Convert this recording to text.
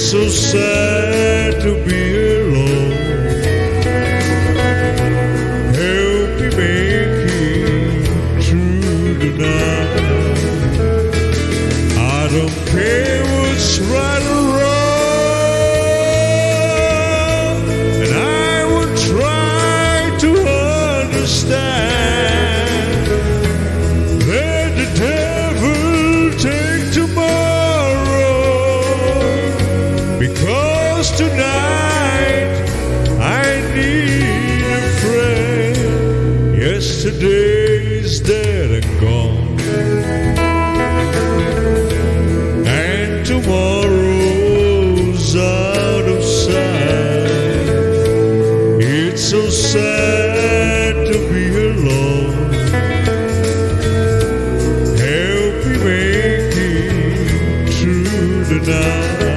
so sad to be alone. Help me make it through the night. I don't care what's right or wrong, and I will try to understand. Let the devil take tomorrow, because tonight I need a friend. Yesterday's dead and gone, and tomorrow's out of sight. It's so sad to be alone. Help me make it through the night.